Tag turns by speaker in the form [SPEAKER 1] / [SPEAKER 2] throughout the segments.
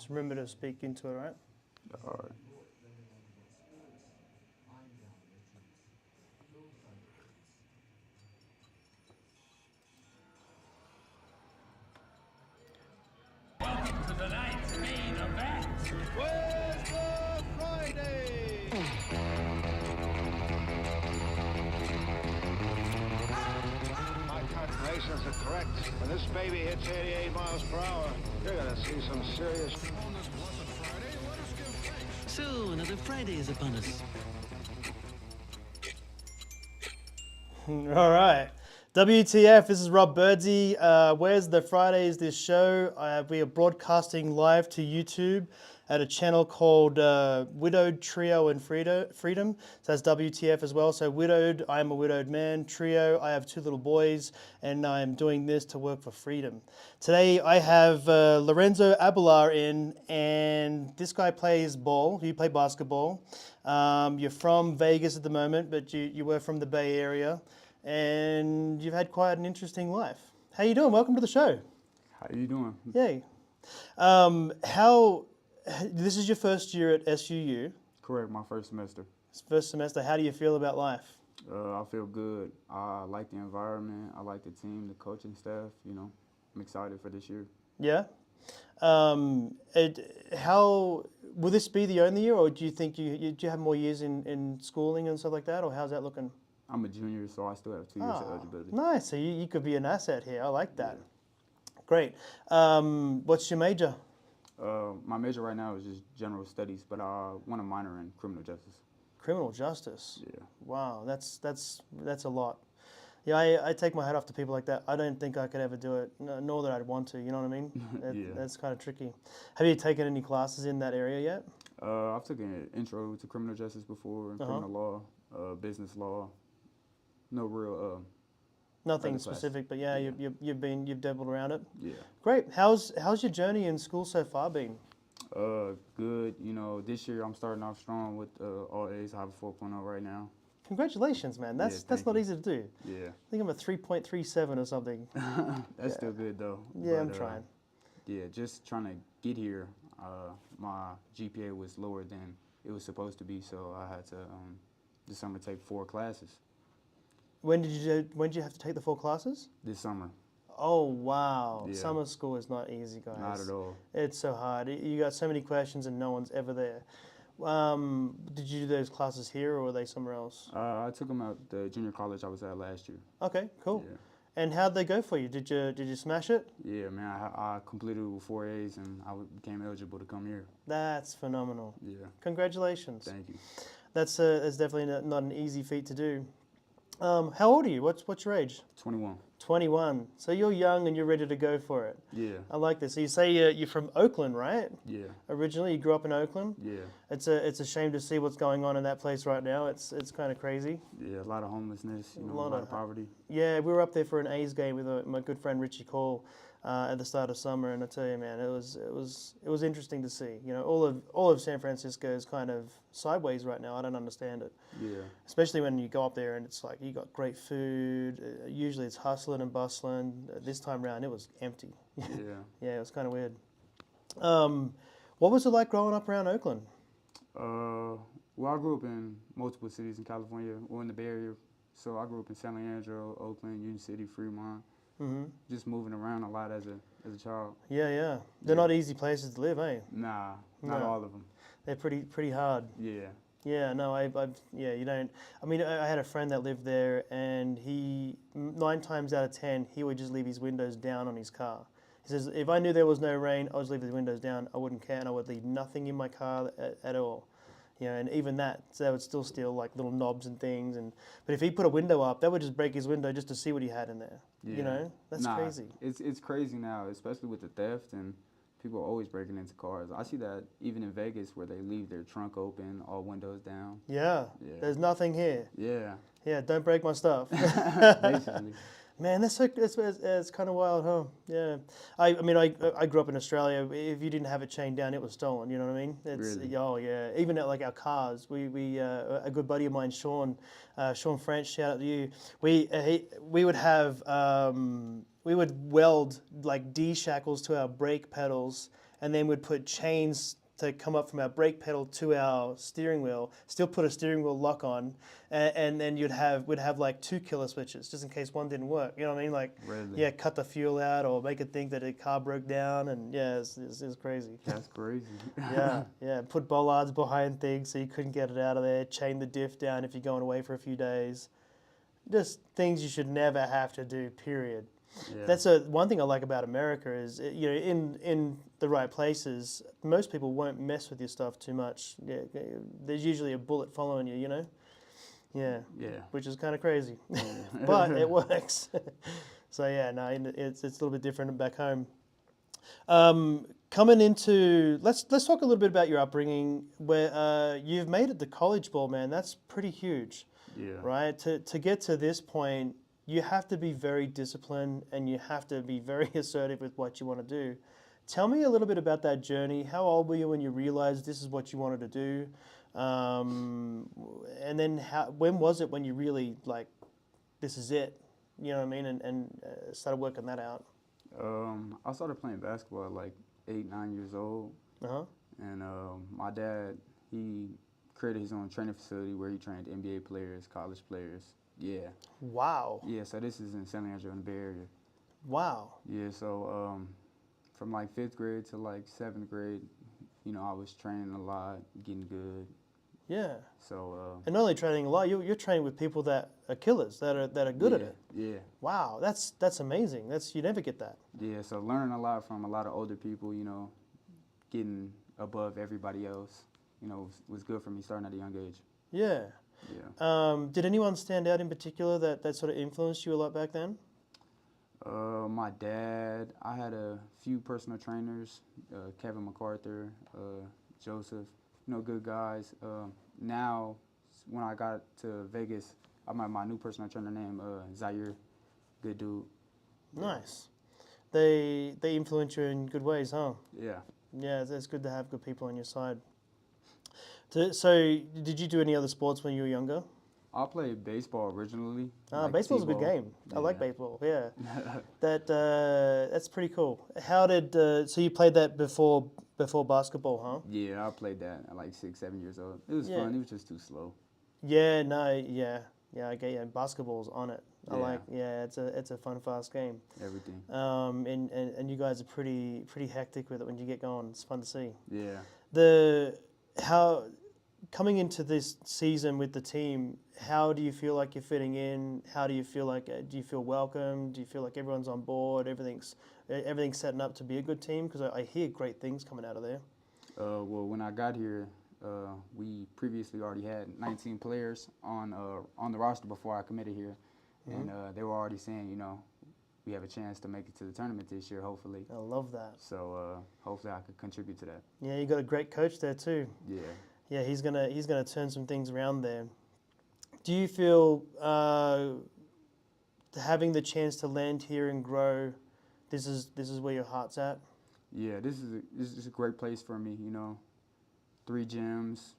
[SPEAKER 1] Just remember to speak into it, all right?
[SPEAKER 2] All right.
[SPEAKER 3] Welcome to tonight's main event.
[SPEAKER 4] Where's the Friday?
[SPEAKER 5] My calculations are correct. When this baby hits 88 miles per hour, you're gonna see some serious...
[SPEAKER 4] On this blessed Friday, let us give thanks.
[SPEAKER 6] So, another Friday is upon us.
[SPEAKER 1] All right. WTF, this is Rob Birdsey. Where's the Fridays, this show? We are broadcasting live to YouTube at a channel called Widowed, Trio, and Freedom. So that's WTF as well. So widowed, I am a widowed man. Trio, I have two little boys, and I am doing this to work for freedom. Today I have Lorenzo Abellar in, and this guy plays ball. You play basketball. You're from Vegas at the moment, but you were from the Bay Area. And you've had quite an interesting life. How you doing? Welcome to the show.
[SPEAKER 2] How you doing?
[SPEAKER 1] Yay. This is your first year at SUU.
[SPEAKER 2] Correct, my first semester.
[SPEAKER 1] First semester. How do you feel about life?
[SPEAKER 2] I feel good. I like the environment. I like the team, the coaching staff. You know, I'm excited for this year.
[SPEAKER 1] Yeah. How will this be the only year, or do you think do you have more years in schooling and stuff like that, or how's that looking?
[SPEAKER 2] I'm a junior, so I still have 2 years of eligibility.
[SPEAKER 1] Nice. So you could be an asset here. I like that. Yeah. Great. What's your major?
[SPEAKER 2] My major right now is just general studies, but I want to minor in criminal justice.
[SPEAKER 1] Criminal justice.
[SPEAKER 2] Yeah.
[SPEAKER 1] Wow, that's a lot. Yeah, I take my hat off to people like that. I don't think I could ever do it, nor that I'd want to. You know what I mean?
[SPEAKER 2] Yeah.
[SPEAKER 1] That's kind of tricky. Have you taken any classes in that area yet?
[SPEAKER 2] I've taken an intro to criminal justice before, and criminal law, business law. No real.
[SPEAKER 1] Nothing specific, but yeah, you've dabbled around it.
[SPEAKER 2] Yeah.
[SPEAKER 1] Great. How's your journey in school so far been?
[SPEAKER 2] Good. You know, this year I'm starting off strong with all A's. I have a 4.0 right now.
[SPEAKER 1] Congratulations, man. That's not easy to do.
[SPEAKER 2] Yeah.
[SPEAKER 1] I think I'm a 3.37 or something.
[SPEAKER 2] That's still good though.
[SPEAKER 1] Yeah,
[SPEAKER 2] but,
[SPEAKER 1] I'm trying.
[SPEAKER 2] Yeah, just trying to get here. My GPA was lower than it was supposed to be, so I had to this summer take 4 classes.
[SPEAKER 1] When did you have to take the 4 classes?
[SPEAKER 2] This summer.
[SPEAKER 1] Oh wow!
[SPEAKER 2] Yeah.
[SPEAKER 1] Summer school is not easy, guys.
[SPEAKER 2] Not at all.
[SPEAKER 1] It's so hard. You got so many questions and no one's ever there. Did you do those classes here or were they somewhere else?
[SPEAKER 2] I took them at the junior college I was at last year.
[SPEAKER 1] Okay, cool.
[SPEAKER 2] Yeah.
[SPEAKER 1] And how'd they go for you? Did you smash it?
[SPEAKER 2] Yeah, man. I completed with 4 A's and I became eligible to come here.
[SPEAKER 1] That's phenomenal.
[SPEAKER 2] Yeah.
[SPEAKER 1] Congratulations.
[SPEAKER 2] Thank you.
[SPEAKER 1] That's definitely not an easy feat to do. How old are you? What's your age?
[SPEAKER 2] 21.
[SPEAKER 1] 21. So you're young and you're ready to go for it.
[SPEAKER 2] Yeah.
[SPEAKER 1] I like this. So you say you're from Oakland, right?
[SPEAKER 2] Yeah.
[SPEAKER 1] Originally, you grew up in Oakland.
[SPEAKER 2] Yeah.
[SPEAKER 1] It's a shame to see what's going on in that place right now. It's kind of crazy.
[SPEAKER 2] Yeah, a lot of homelessness, you know, a lot of poverty.
[SPEAKER 1] Yeah, we were up there for an A's game with my good friend Richie Cole at the start of summer, and I tell you, man, it was interesting to see. You know, all of San Francisco is kind of sideways right now. I don't understand it.
[SPEAKER 2] Yeah.
[SPEAKER 1] Especially when you go up there and it's like you got great food. Usually it's hustling and bustling. This time around, it was empty.
[SPEAKER 2] Yeah.
[SPEAKER 1] Yeah, it was kind of weird. What was it like growing up around Oakland?
[SPEAKER 2] Well, I grew up in multiple cities in California or in the Bay Area. So I grew up in San Leandro, Oakland, Union City, Fremont.
[SPEAKER 1] Mm-hmm.
[SPEAKER 2] Just moving around a lot as a child.
[SPEAKER 1] Yeah. They're not easy places to live, eh?
[SPEAKER 2] Nah, not
[SPEAKER 1] No.
[SPEAKER 2] all of them.
[SPEAKER 1] They're pretty hard.
[SPEAKER 2] Yeah.
[SPEAKER 1] Yeah, no, you don't. I mean, I had a friend that lived there, and 9 times out of 10, he would just leave his windows down on his car. He says, if I knew there was no rain, I would leave the windows down. I wouldn't care, and I would leave nothing in my car at all. You know, and even that, so they would still steal like little knobs and things. But if he put a window up, they would just break his window just to see what he had in there.
[SPEAKER 2] Yeah.
[SPEAKER 1] You know, that's crazy.
[SPEAKER 2] It's crazy now, especially with the theft and people are always breaking into cars. I see that even in Vegas where they leave their trunk open, all windows down.
[SPEAKER 1] Yeah. There's nothing here.
[SPEAKER 2] Yeah.
[SPEAKER 1] Yeah, don't break my stuff.
[SPEAKER 2] Basically.
[SPEAKER 1] Man, it's kind of wild, huh? Yeah. I mean, I grew up in Australia. If you didn't have it chained down, it was stolen. You know what I mean?
[SPEAKER 2] Really?
[SPEAKER 1] Oh yeah. Even at like our cars, we a good buddy of mine, Sean French, shout out to you. We would have we would weld like D shackles to our brake pedals and then we'd put chains to come up from our brake pedal to our steering wheel, still put a steering wheel lock on, and then we'd have like 2 killer switches just in case one didn't work. You know what I mean? Like,
[SPEAKER 2] Really?
[SPEAKER 1] yeah, cut the fuel out or make it think that a car broke down, and yeah, it's crazy.
[SPEAKER 2] That's crazy.
[SPEAKER 1] Yeah. Put bollards behind things so you couldn't get it out of there. Chain the diff down if you're going away for a few days. Just things you should never have to do. Period.
[SPEAKER 2] Yeah.
[SPEAKER 1] That's one thing I like about America is, you know, in the right places, most people won't mess with your stuff too much. Yeah, there's usually a bullet following you, you know. Yeah. Which is kind of crazy, but it works. So yeah, no, it's a little bit different back home. Coming into let's talk a little bit about your upbringing, where you've made it to college ball, man. That's pretty huge.
[SPEAKER 2] Yeah.
[SPEAKER 1] Right. To get to this point, you have to be very disciplined and you have to be very assertive with what you want to do. Tell me a little bit about that journey. How old were you when you realized this is what you wanted to do? And then when was it when you really like, this is it? You know what I mean? And started working that out.
[SPEAKER 2] I started playing basketball at like 8, 9 years old.
[SPEAKER 1] Uh-huh.
[SPEAKER 2] And my dad, he created his own training facility where he trained NBA players, college players. Yeah.
[SPEAKER 1] Wow.
[SPEAKER 2] Yeah, so this is in San Leandro in the Bay Area.
[SPEAKER 1] Wow.
[SPEAKER 2] Yeah, so from like 5th grade to like 7th grade, you know, I was training a lot, getting good.
[SPEAKER 1] Yeah.
[SPEAKER 2] So.
[SPEAKER 1] And not only training a lot, you're training with people that are killers, that are good at it.
[SPEAKER 2] Yeah.
[SPEAKER 1] Wow, that's amazing. You never get that.
[SPEAKER 2] Yeah, so learning a lot from a lot of older people, you know, getting above everybody else, you know, was good for me starting at a young age.
[SPEAKER 1] Yeah.
[SPEAKER 2] Yeah.
[SPEAKER 1] Did anyone stand out in particular that sort of influenced you a lot back then?
[SPEAKER 2] My dad, I had a few personal trainers, Kevin MacArthur, Joseph, you know, good guys. Now, when I got to Vegas, I met my new personal trainer named Zaire, good dude.
[SPEAKER 1] Nice. They influence you in good ways, huh?
[SPEAKER 2] Yeah.
[SPEAKER 1] Yeah, it's good to have good people on your side. So, did you do any other sports when you were younger?
[SPEAKER 2] I played baseball originally.
[SPEAKER 1] Ah,
[SPEAKER 2] like
[SPEAKER 1] baseball's a good
[SPEAKER 2] T-ball.
[SPEAKER 1] game. I like
[SPEAKER 2] Yeah.
[SPEAKER 1] baseball. Yeah, that's pretty cool. How did so you played that before basketball, huh?
[SPEAKER 2] Yeah, I played that at like 6, 7 years old. It was
[SPEAKER 1] Yeah.
[SPEAKER 2] fun. It was just too slow.
[SPEAKER 1] Yeah, no, yeah. I get you. Basketball's on it.
[SPEAKER 2] Yeah.
[SPEAKER 1] It's a fun, fast game.
[SPEAKER 2] Everything.
[SPEAKER 1] And you guys are pretty hectic with it when you get going. It's fun to see.
[SPEAKER 2] Yeah.
[SPEAKER 1] How coming into this season with the team, how do you feel like you're fitting in? How do you feel like? Do you feel welcome? Do you feel like everyone's on board? Everything's setting up to be a good team? Because I hear great things coming out of there.
[SPEAKER 2] Well, when I got here, we previously already had 19 players on the roster before I committed here, and they were already saying, you know, we have a chance to make it to the tournament this year, hopefully.
[SPEAKER 1] I love that.
[SPEAKER 2] So hopefully I could contribute to that.
[SPEAKER 1] Yeah, you got a great coach there too.
[SPEAKER 2] Yeah.
[SPEAKER 1] Yeah, he's gonna turn some things around there. Do you feel having the chance to land here and grow, this is where your heart's at?
[SPEAKER 2] Yeah, this is a great place for me. You know, 3 gyms,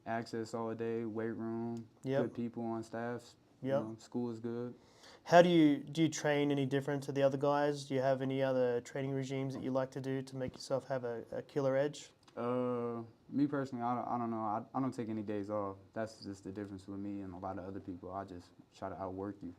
[SPEAKER 2] access all day, weight room, good people on staff. You know, school is good.
[SPEAKER 1] How do you train any different to the other guys? Do you have any other training regimes that you like to do to make yourself have a killer edge?
[SPEAKER 2] Me personally, I don't know. I don't take any days off. That's just the difference with me and a lot of other people. I just try to outwork you.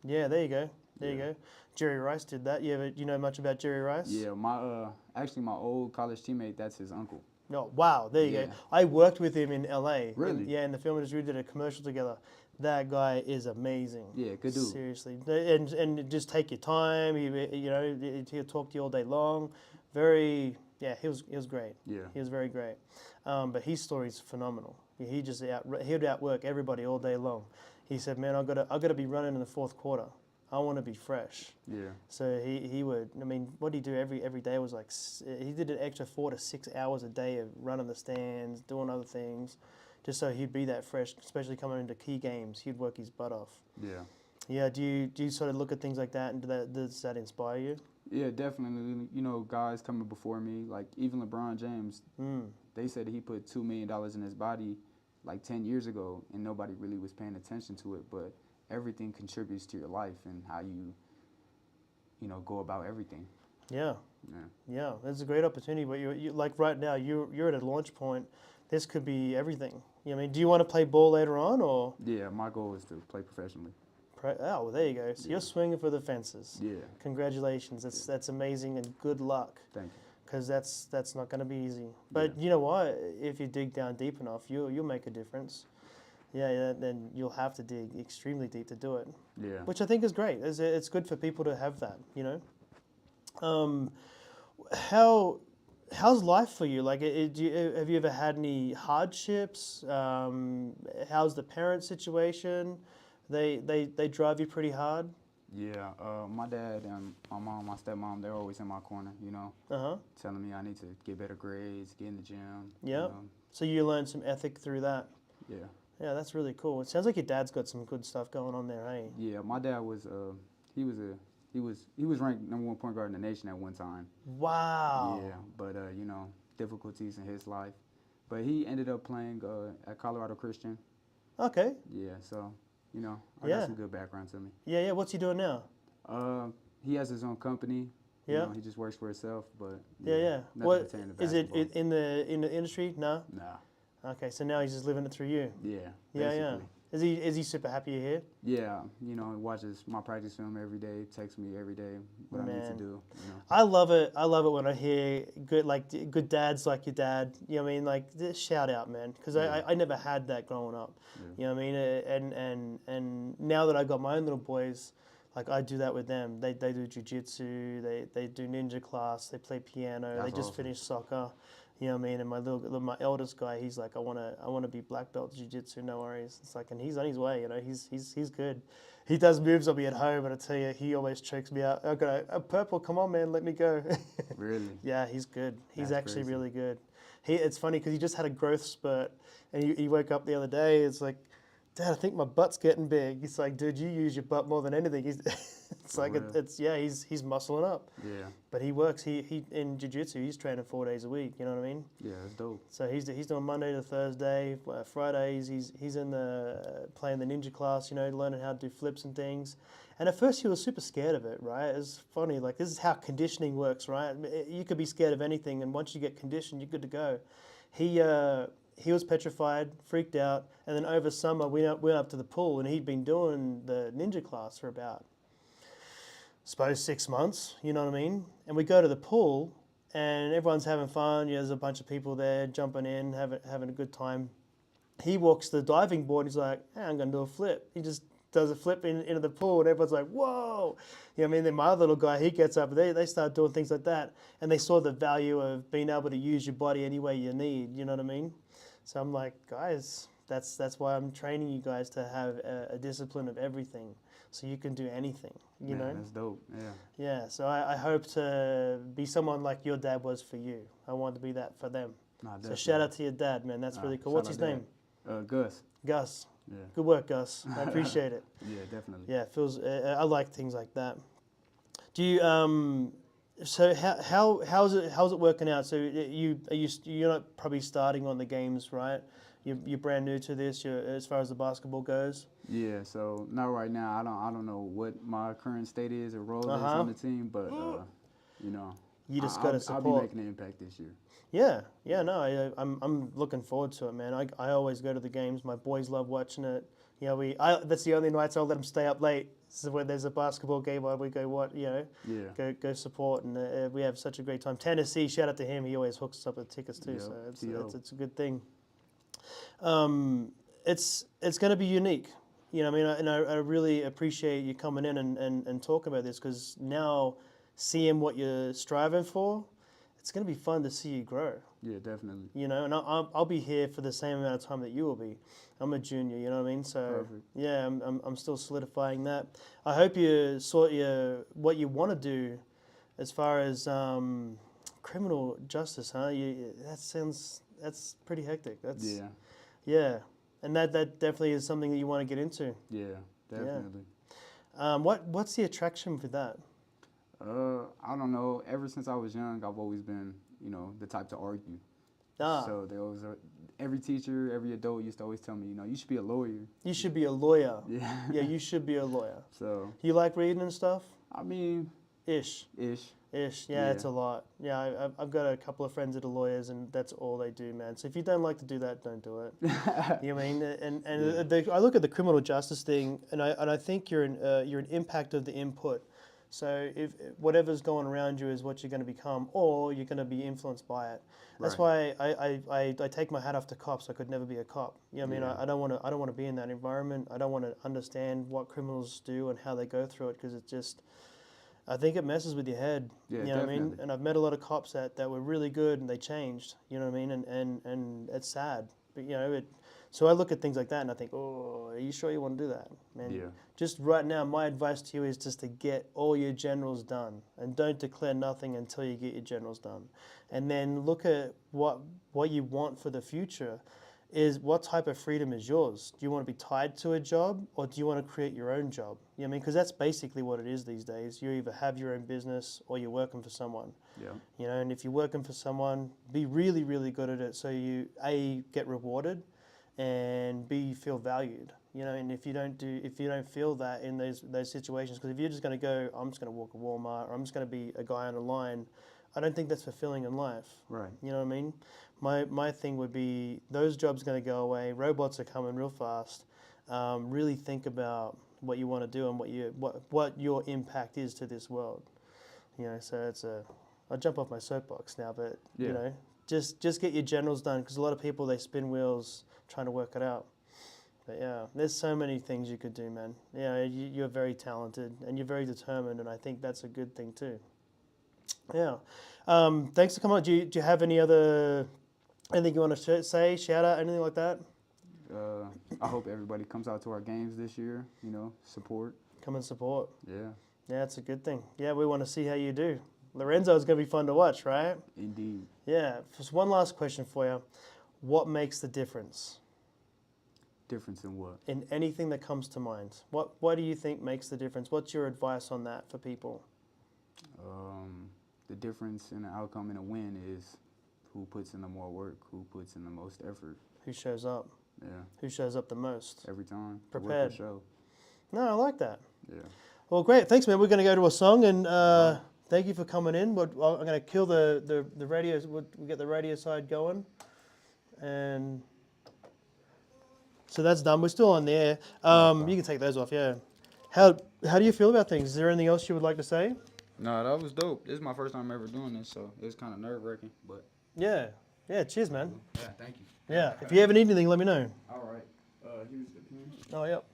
[SPEAKER 1] Yeah, there you go. There you go. Jerry Rice did that. You know much about Jerry Rice?
[SPEAKER 2] Yeah, actually my old college teammate, that's his uncle.
[SPEAKER 1] Oh, wow, there you go. I worked with him in LA.
[SPEAKER 2] Really?
[SPEAKER 1] In the film industry, we did a commercial together. That guy is amazing.
[SPEAKER 2] Yeah, good dude.
[SPEAKER 1] Seriously, and just take your time. He'll talk to you all day long. He was great.
[SPEAKER 2] Yeah.
[SPEAKER 1] He was very great. But his story's phenomenal. He'd outwork everybody all day long. He said, "Man, I gotta be running in the 4th quarter. I want to be fresh."
[SPEAKER 2] Yeah.
[SPEAKER 1] So he would. I mean, what did he do every day was like he did an extra 4 to 6 hours a day of running the stands, doing other things, just so he'd be that fresh. Especially coming into key games, he'd work his butt off.
[SPEAKER 2] Yeah.
[SPEAKER 1] Yeah. Do you sort of look at things like that, and does that inspire you?
[SPEAKER 2] Yeah, definitely. You know, guys coming before me, like even LeBron James, they said he put $2 million in his body like 10 years ago, and nobody really was paying attention to it. But everything contributes to your life and how you know, go about everything.
[SPEAKER 1] Yeah.
[SPEAKER 2] Yeah.
[SPEAKER 1] Yeah, it's a great opportunity. But you like right now, you're at a launch point. This could be everything. You know what I mean, do you want to play ball later on or?
[SPEAKER 2] Yeah, my goal is to play professionally.
[SPEAKER 1] Oh, well, there you go. So
[SPEAKER 2] Yeah.
[SPEAKER 1] you're swinging for the fences.
[SPEAKER 2] Yeah.
[SPEAKER 1] Congratulations. That's amazing and good luck.
[SPEAKER 2] Thank you.
[SPEAKER 1] Because that's not going to be easy. But you know what? If you dig down deep enough, you'll make a difference. Yeah, then you'll have to dig extremely deep to do it.
[SPEAKER 2] Yeah.
[SPEAKER 1] Which I think is great. It's good for people to have that. How's life for you? Like, have you ever had any hardships? How's the parent situation? They drive you pretty hard.
[SPEAKER 2] Yeah, my dad and my mom, my stepmom, they're always in my corner, telling me I need to get better grades, get in the gym.
[SPEAKER 1] Yeah. So you learned some ethic through that.
[SPEAKER 2] Yeah.
[SPEAKER 1] Yeah, that's really cool. It sounds like your dad's got some good stuff going on there, hey?
[SPEAKER 2] Yeah, my dad was he was ranked #1 point guard in the nation at one time.
[SPEAKER 1] Wow.
[SPEAKER 2] Yeah, but difficulties in his life. But he ended up playing at Colorado Christian.
[SPEAKER 1] Okay.
[SPEAKER 2] Yeah, so I
[SPEAKER 1] Yeah.
[SPEAKER 2] got some good background to me.
[SPEAKER 1] Yeah. What's he doing now?
[SPEAKER 2] He has his own company.
[SPEAKER 1] Yeah.
[SPEAKER 2] He just works for himself, but
[SPEAKER 1] Yeah.
[SPEAKER 2] nothing
[SPEAKER 1] What
[SPEAKER 2] pertaining to
[SPEAKER 1] is it
[SPEAKER 2] basketball.
[SPEAKER 1] in the industry? No.
[SPEAKER 2] Nah.
[SPEAKER 1] Okay, so now he's just living it through you.
[SPEAKER 2] Yeah.
[SPEAKER 1] Yeah.
[SPEAKER 2] Basically.
[SPEAKER 1] Is he super happy you're here?
[SPEAKER 2] Yeah, he watches my practice film every day, texts me every day what I need to
[SPEAKER 1] Man.
[SPEAKER 2] do.
[SPEAKER 1] I love it. I love it when I hear good dads like your dad. You know what I mean? Like, just shout out, man, because I never had that growing up.
[SPEAKER 2] Yeah.
[SPEAKER 1] You know what I mean? And now that I got my own little boys, like I do that with them. They do jujitsu. They do ninja class. They play piano.
[SPEAKER 2] That's
[SPEAKER 1] they just
[SPEAKER 2] awesome.
[SPEAKER 1] finished soccer. You know what I mean? And my eldest guy, he's like, I wanna be black belt jiu-jitsu, no worries. It's like, and he's on his way, he's good. He does moves on me at home, and I tell you, he always chokes me out. I got a purple, come on, man, let me go.
[SPEAKER 2] Really?
[SPEAKER 1] Yeah, he's good. He's
[SPEAKER 2] That's
[SPEAKER 1] actually
[SPEAKER 2] crazy.
[SPEAKER 1] really good. It's funny because he just had a growth spurt, and he woke up the other day. It's like, Dad, I think my butt's getting big. He's like, dude, you use your butt more than anything. It's
[SPEAKER 2] For
[SPEAKER 1] like
[SPEAKER 2] real?
[SPEAKER 1] he's muscling up.
[SPEAKER 2] Yeah.
[SPEAKER 1] But he works. He in jiu-jitsu, he's training 4 days a week. You know what I mean?
[SPEAKER 2] Yeah, that's dope.
[SPEAKER 1] So he's doing Monday to Thursday. Fridays he's in the playing the ninja class. Learning how to do flips and things. And at first he was super scared of it. Right? It's funny. Like, this is how conditioning works. Right? You could be scared of anything, and once you get conditioned, you're good to go. He was petrified, freaked out, and then over summer we went up to the pool, and he'd been doing the ninja class for about, suppose 6 months, you know what I mean? And we go to the pool, and everyone's having fun. There's a bunch of people there jumping in, having a good time. He walks to the diving board, and he's like, hey, I'm going to do a flip. He just does a flip into the pool, and everyone's like, whoa. You know what I mean? Then my other little guy, he gets up, they start doing things like that, and they saw the value of being able to use your body any way you need, you know what I mean? So I'm like, guys, that's why I'm training you guys to have a discipline of everything, so you can do anything, you know?
[SPEAKER 2] That's dope. Yeah.
[SPEAKER 1] Yeah, so I hope to be someone like your dad was for you. I want to be that for them.
[SPEAKER 2] Nah,
[SPEAKER 1] So shout out to your dad, man. That's really cool.
[SPEAKER 2] shout
[SPEAKER 1] What's his
[SPEAKER 2] out
[SPEAKER 1] name?
[SPEAKER 2] Gus.
[SPEAKER 1] Gus.
[SPEAKER 2] Yeah.
[SPEAKER 1] Good work, Gus. I appreciate it.
[SPEAKER 2] Yeah, definitely.
[SPEAKER 1] Yeah, it feels. I like things like that. Do you So how's it working out? So you're not probably starting on the games, right? You're brand new to this. As far as the basketball goes.
[SPEAKER 2] Yeah, so not right now. I don't know what my current state is or role is on the team, but
[SPEAKER 1] You just gotta
[SPEAKER 2] I'll
[SPEAKER 1] support.
[SPEAKER 2] be making an impact this year.
[SPEAKER 1] Yeah, no, I'm looking forward to it, man. I always go to the games. My boys love watching it. That's the only nights I'll let them stay up late. So when there's a basketball game on, we go go support, and we have such a great time. Tennessee, shout out to him. He always hooks us up with tickets too,
[SPEAKER 2] Yep,
[SPEAKER 1] so it's a good thing. It's going to be unique, I mean, and I really appreciate you coming in and talking about this, because now seeing what you're striving for, it's going to be fun to see you grow.
[SPEAKER 2] Yeah, definitely.
[SPEAKER 1] And I'll be here for the same amount of time that you will be. I'm a junior, you know what I mean? So
[SPEAKER 2] Perfect.
[SPEAKER 1] yeah, I'm still solidifying that. I hope you sort what you want to do as far as criminal justice, huh? That's pretty hectic. Yeah, and that definitely is something that you want to get into.
[SPEAKER 2] Yeah, definitely.
[SPEAKER 1] What's the attraction for that?
[SPEAKER 2] I don't know. Ever since I was young, I've always been, the type to argue.
[SPEAKER 1] Ah.
[SPEAKER 2] So there was every teacher, every adult used to always tell me, you should be a lawyer.
[SPEAKER 1] You should be a lawyer.
[SPEAKER 2] Yeah.
[SPEAKER 1] Yeah, you should be a lawyer.
[SPEAKER 2] So
[SPEAKER 1] You like reading and stuff?
[SPEAKER 2] I mean,
[SPEAKER 1] Ish.
[SPEAKER 2] Ish.
[SPEAKER 1] Ish,
[SPEAKER 2] Yeah.
[SPEAKER 1] it's a lot. Yeah, I've got a couple of friends that are lawyers, and that's all they do, man. So if you don't like to do that, don't do it. You know what I mean? And I look at the criminal justice thing, and I think you're an impact of the input. So if whatever's going around you is what you're going to become, or you're going to be influenced by it. That's why I take my hat off to cops. I could never be a cop. You know what I mean?
[SPEAKER 2] Yeah.
[SPEAKER 1] I don't want to be in that environment. I don't want to understand what criminals do and how they go through it, because it just, I think it messes with your head.
[SPEAKER 2] Yeah,
[SPEAKER 1] you know what I mean?
[SPEAKER 2] definitely.
[SPEAKER 1] And I've met a lot of cops that were really good and they changed. You know what I mean? And it's sad. But you know, so I look at things like that and I think, oh, are you sure you want to do that? Man,
[SPEAKER 2] Yeah.
[SPEAKER 1] just right now, my advice to you is just to get all your generals done, and don't declare nothing until you get your generals done. And then look at what you want for the future. Is what type of freedom is yours? Do you want to be tied to a job, or do you want to create your own job? You know what I mean? Because that's basically what it is these days. You either have your own business or you're working for someone.
[SPEAKER 2] Yeah.
[SPEAKER 1] You know, and if you're working for someone, be really, really good at it so you A, get rewarded, and B, feel valued. You know, and if you don't feel that in those situations, because if you're just going to go, I'm just going to walk a Walmart, or I'm just going to be a guy on a line, I don't think that's fulfilling in life.
[SPEAKER 2] Right.
[SPEAKER 1] You know what I mean? My thing would be, those jobs are going to go away. Robots are coming real fast. Really think about what you want to do and what your impact is to this world. You know, so I'll jump off my soapbox now, but you
[SPEAKER 2] Yeah.
[SPEAKER 1] know, just get your generals done, because a lot of people, they spin wheels trying to work it out. But yeah, there's so many things you could do, man. Yeah, you're very talented and you're very determined, and I think that's a good thing too. Yeah. Thanks for coming on. Do you have anything you want to say, shout out, anything like that?
[SPEAKER 2] I hope everybody comes out to our games this year. You know, support.
[SPEAKER 1] Come and support.
[SPEAKER 2] Yeah.
[SPEAKER 1] Yeah, it's a good thing. Yeah, we want to see how you do. Lorenzo is going to be fun to watch, right?
[SPEAKER 2] Indeed.
[SPEAKER 1] Yeah. Just one last question for you. What makes the difference
[SPEAKER 2] Difference in what?
[SPEAKER 1] in anything that comes to mind? What do you think makes the difference? What's your advice on that for people?
[SPEAKER 2] The difference in the outcome in a win is who puts in the more work, who puts in the most effort.
[SPEAKER 1] Who shows up?
[SPEAKER 2] Yeah.
[SPEAKER 1] Who shows up the most?
[SPEAKER 2] Every time. The work will
[SPEAKER 1] Prepared.
[SPEAKER 2] show.
[SPEAKER 1] No, I like that.
[SPEAKER 2] Yeah.
[SPEAKER 1] Well, great. Thanks, man. We're going to go to a song, and thank you for coming in. I'm going to kill the radio. We'll get the radio side going. And so that's done. We're still on the air. You can take those off, yeah. How do you feel about things? Is there anything else you would like to say?
[SPEAKER 2] No, that was dope. This is my first time ever doing this, so it was kind of nerve-wracking, but
[SPEAKER 1] Yeah. Yeah, cheers, man.
[SPEAKER 2] yeah, thank you.
[SPEAKER 1] Yeah. If you ever need anything, let me know.
[SPEAKER 2] All right. Here's the pen.
[SPEAKER 1] Oh, yep.